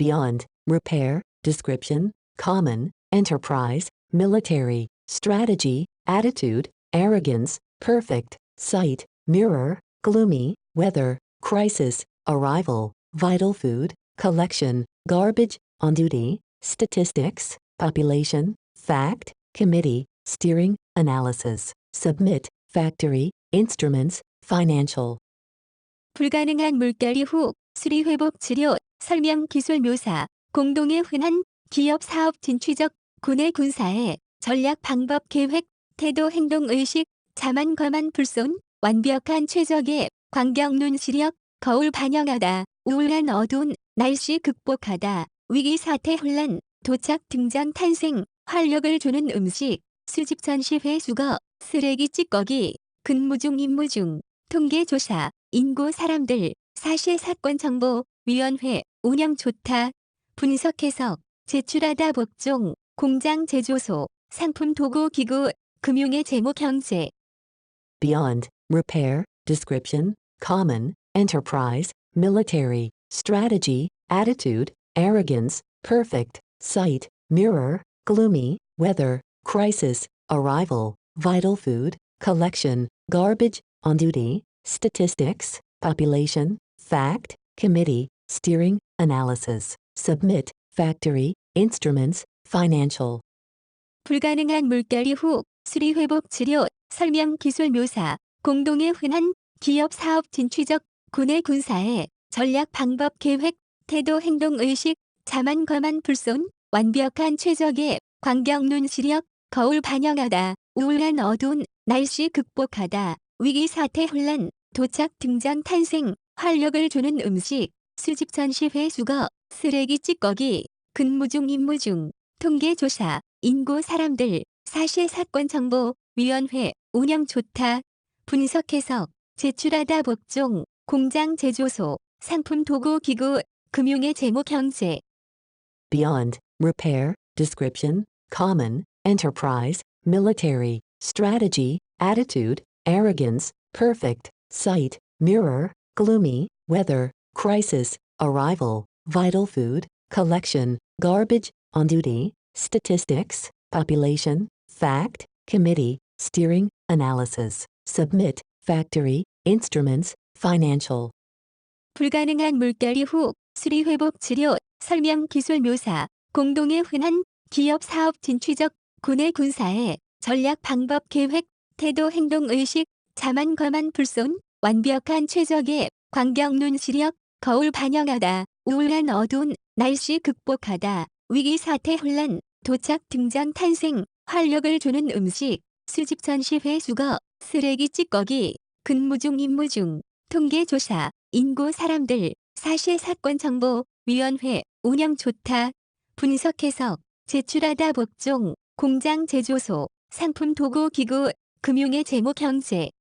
beyond, repair, description, common, enterprise, military, strategy, attitude, arrogance, perfect, sight, mirror, gloomy, weather, crisis, arrival, vital food, collection, garbage, on duty, statistics, population, fact, committee, steering, analysis, submit, factory, instruments, financial. 불가능한 물결이 후 수리 회복 치료 설명 기술 묘사 공동의 흔한 기업 사업 진취적 군의 군사의 전략 방법 계획 태도 행동 의식 자만 거만 불손 완벽한 최적의 광경 눈 시력 거울 반영하다 우울한 어두운 날씨 극복하다 위기 사태 혼란 도착 등장 탄생 활력을 주는 음식 수집 전시회 수거 쓰레기 찌꺼기 근무중 임무중 통계조사 인구 사람들 사실 사건 정보 위원회 운영 좋다 분석 해석 제출하다 복종 공장 제조소 상품 도구 기구 금융의 재무 경제 beyond, repair, description, common, enterprise, military, strategy, attitude, arrogance, perfect, sight, mirror, gloomy, weather, crisis, arrival, vital food, collection, garbage, on duty, statistics, population, fact, committee, steering, analysis, submit, factory, instruments, financial. 불가능한 물결이 후 수리 회복 치료 설명 기술 묘사 공동의 흔한 기업 사업 진취적 군의 군사의 전략 방법 계획 태도 행동 의식 자만 거만 불손 완벽한 최적의 광경 눈 시력 거울 반영하다 우울한 어두운 날씨 극복하다 위기 사태 혼란 도착 등장 탄생 활력을 주는 음식 수집 전시회 수거 쓰레기 찌꺼기 근무중 임무중 통계조사 인구 사람들 사실 사건 정보 위원회 운영 좋다 분석 해석 제출하다 복종 공장 제조소 상품 도구 기구 금융의 재무 경제 beyond, repair, description, common, enterprise, military, strategy, attitude, arrogance, perfect, sight, mirror, gloomy, weather, crisis, arrival, vital food, collection, garbage, on duty, statistics, population, fact, committee, steering, analysis, submit, factory, instruments, financial. 불가능한 물결이 후 수리 회복 치료 설명 기술 묘사 공동의 흔한 기업 사업 진취적 군의 군사의 전략 방법 계획 태도 행동 의식 자만 거만 불손 완벽한 최적의 광경 눈 시력 거울 반영하다 우울한 어두운 날씨 극복하다 위기 사태 혼란 도착 등장 탄생 활력을 주는 음식 수집 전시회 수거 쓰레기 찌꺼기 근무중 임무중 통계조사 인구 사람들 사실 사건 정보 위원회 운영 좋다 분석 해석 제출하다 복종 공장 제조소 상품 도구 기구 금융의 재무 경제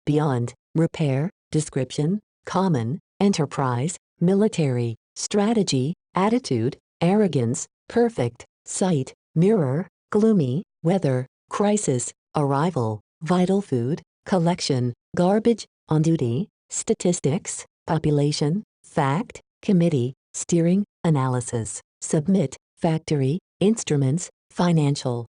beyond, repair, description, common, enterprise, military, strategy, attitude, arrogance, perfect, sight, mirror, gloomy, weather, crisis, arrival, vital food, collection, garbage, on duty, statistics, population, fact, committee, steering, analysis, submit, factory, instruments, financial.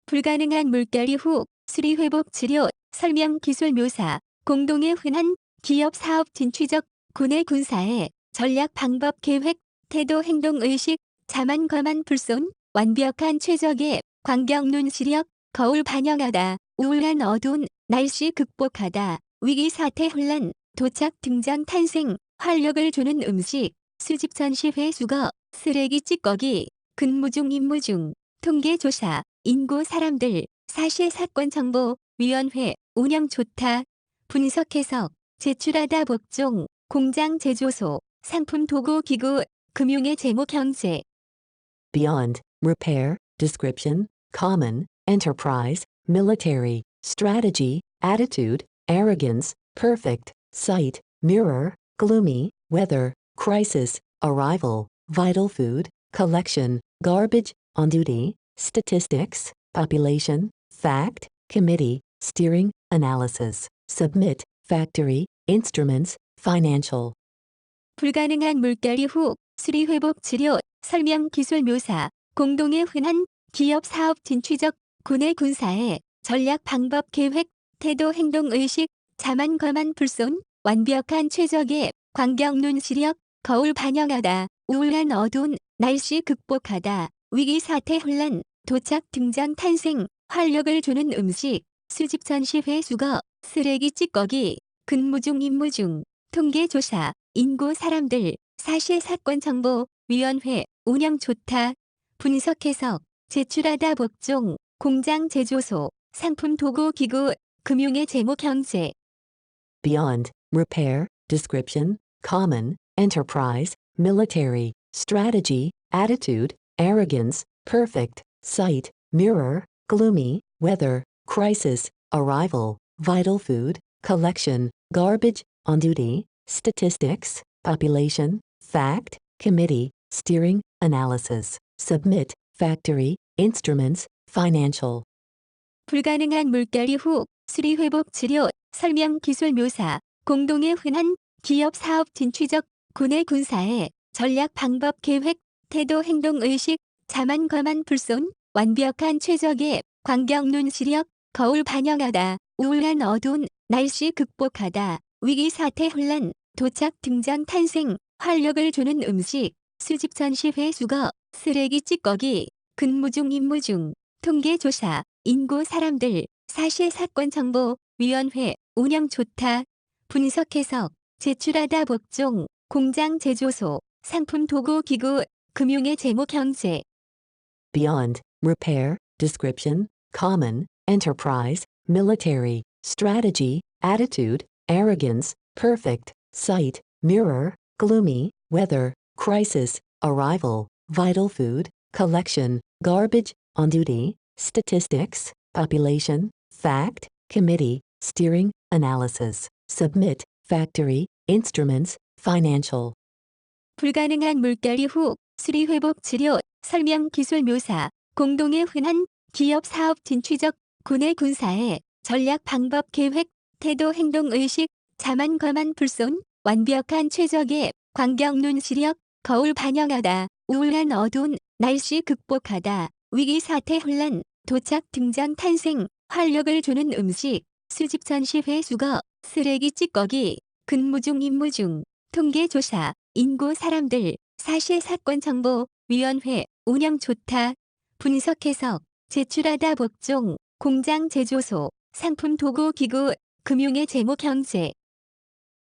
불가능한 물결이 후 수리 회복 치료 설명 기술 묘사 공동의 흔한 기업 사업 진취적 군의 군사의 전략 방법 계획 태도 행동 의식 자만 거만 불손 완벽한 최적의 광경 눈 시력 거울 반영하다 우울한 어두운 날씨 극복하다 위기 사태 혼란 도착 등장 탄생 활력을 주는 음식 수집 전시회 수거 쓰레기 찌꺼기 근무중 임무중 통계조사 인구 사람들 사실 사건 정보 위원회 운영 좋다 분석 해석 제출하다 복종 공장 제조소 상품 도구 기구 금융의 재무 경제 beyond, repair, description, common, enterprise, military, strategy, attitude, arrogance, perfect, sight, mirror, gloomy, weather, crisis, arrival, vital food, collection, garbage, on duty, statistics, population, fact, committee, steering, analysis, submit, factory, instruments, financial. 불가능한 물결이 후 수리회복 치료, 설명 기술 묘사, 공동의 흔한 기업 사업 진취적, 군의 군사의 전략 방법 계획, 태도 행동 의식, 자만 거만 불손, 완벽한 최적의 광경 눈 시력, 거울 반영하다, 우울한 어두운 날씨 극복하다, 위기 사태 혼란, 도착 등장 탄생, 활력을 주는 음식, 수직 전시회 수거, 쓰레기 찌꺼기, 근무 중 임무 중, 통계 조사, 인구 사람들, 사실 사건 정보, 위원회, 운영 좋다, 분석 해석, 제출하다 복종, 공장 제조소, 상품 도구 기구, 금융의 재무 경제. beyond, repair, description, common, enterprise, military, strategy, attitude, arrogance, perfect, sight, mirror, gloomy, weather, crisis, arrival, vital food, collection, garbage, on duty, statistics, population, fact, committee, steering, analysis, submit, factory, instruments, financial. 불가능한 물결이 후, 수리 회복 치료, 설명 기술 묘사, 공동의 흔한 기업 사업 진취적, 군의 군사의 전략 방법 계획, 태도 행동 의식, 자만 거만 불손, 완벽한 최적의 광경 눈 시력, 거울 반영하다, 우울한 어두운 날씨 극복하다, 위기 사태 혼란, 도착 등장 탄생, 활력을 주는 음식, 수직 전시회 수거, 쓰레기 찌꺼기, 근무 중 임무 중, 통계 조사, 인구 사람들, 사실 사건 정보, 위원회, 운영 좋다, 분석 해석, 제출하다 복종, 공장 제조소, 상품 도구 기구, 금융의 재무 경제. Beyond, repair, description, common, enterprise, military, strategy, attitude, arrogance, perfect, sight, mirror, gloomy, weather, crisis, arrival, vital food, collection, garbage, on duty, statistics, population, fact, committee, steering, analysis, submit, factory, instruments, financial. 불가능한 물결이 후, 수리 회복 치료, 설명 기술 묘사, 공동의 흔한 기업 사업 진취적, 군의 군사의 전략 방법 계획, 태도 행동 의식, 자만 거만 불손, 완벽한 최적의 광경 눈 시력, 거울 반영하다, 우울한 어두운 날씨 극복하다, 위기 사태 혼란, 도착 등장 탄생, 활력을 주는 음식, 수직 전시회 수거, 쓰레기 찌꺼기, 근무 중 임무 중, 통계 조사, 인구 사람들, 사실 사건 정보, 위원회, 운영 좋다, 분석 해석, 제출하다 복종, 공장 제조소, 상품 도구 기구, 금융의 재무 경제.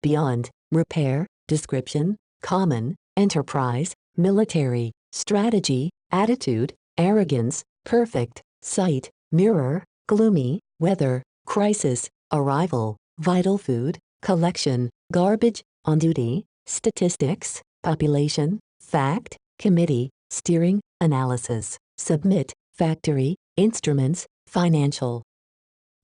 Beyond, repair, description, common, enterprise, military, strategy, attitude, arrogance, perfect, sight, mirror, gloomy, weather, crisis, arrival, vital food, collection, garbage, on duty, statistics, population, fact, committee, steering, analysis, submit, factory, instruments, financial.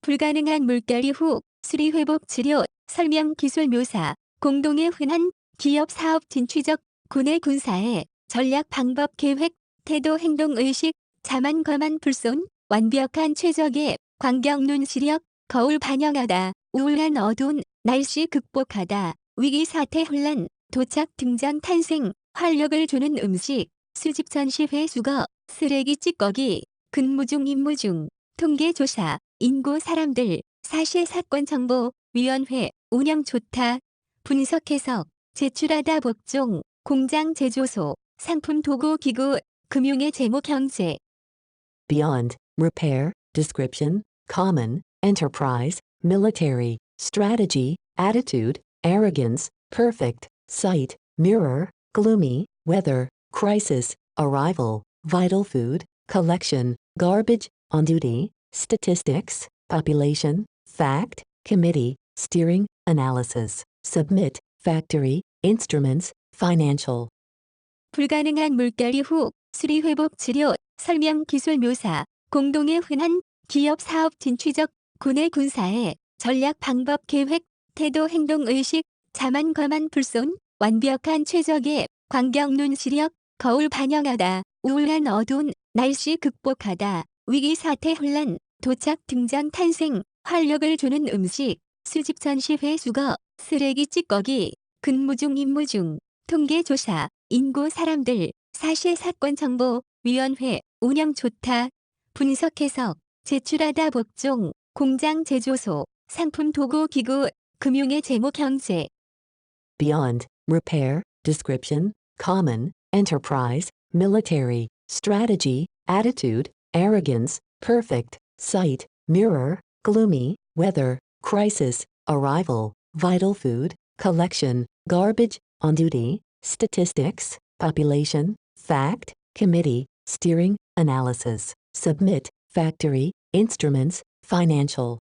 불가능한 물결이 후, 수리 회복 치료, 설명 기술 묘사, 공동의 흔한 기업 사업 진취적, 군의 군사의 전략 방법 계획, 태도 행동 의식, 자만 거만 불손, 완벽한 최적의 광경 눈 시력, 거울 반영하다, 우울한 어두운 날씨 극복하다, 위기 사태 혼란, 도착 등장 탄생, 활력을 주는 음식, 수직 전시회 수거, 쓰레기 찌꺼기, 근무 중 임무 중, 통계 조사, 인구 사람들, 사실 사건 정보, 위원회, 운영 좋다, 분석 해석, 제출하다 복종, 공장 제조소, 상품 도구 기구, 금융의 재무 경제. Beyond, repair, description, common, enterprise, military, strategy, attitude, arrogance, perfect, sight, mirror, gloomy, weather, crisis, arrival, vital food, collection, garbage, on duty, statistics, population, fact, committee, steering, analysis, submit, factory, instruments, financial. 불가능한 물결이 후, 수리 회복 치료, 설명 기술 묘사, 공동의 흔한 기업 사업 진취적, 군의 군사의 전략 방법 계획, 태도 행동 의식, 자만 거만 불손, 완벽한 최적의 광경 눈 시력, 거울 반영하다, 우울한 어두운 날씨 극복하다, 위기 사태 혼란, 도착 등장 탄생, 활력을 주는 음식, 수직 전시회 수거, 쓰레기 찌꺼기, 근무 중 임무 중, 통계 조사, 인구 사람들, 사실 사건 정보, 위원회, 운영 좋다, 분석 해석, 제출하다 복종, 공장 제조소, 상품 도구 기구, 금융의 재무 경제. beyond, repair, description, common, enterprise, military, strategy, attitude, arrogance, perfect, sight, mirror, gloomy, weather, crisis, arrival, vital food, collection, garbage, on duty, statistics, population, fact, committee, steering, analysis, submit, factory, instruments, financial,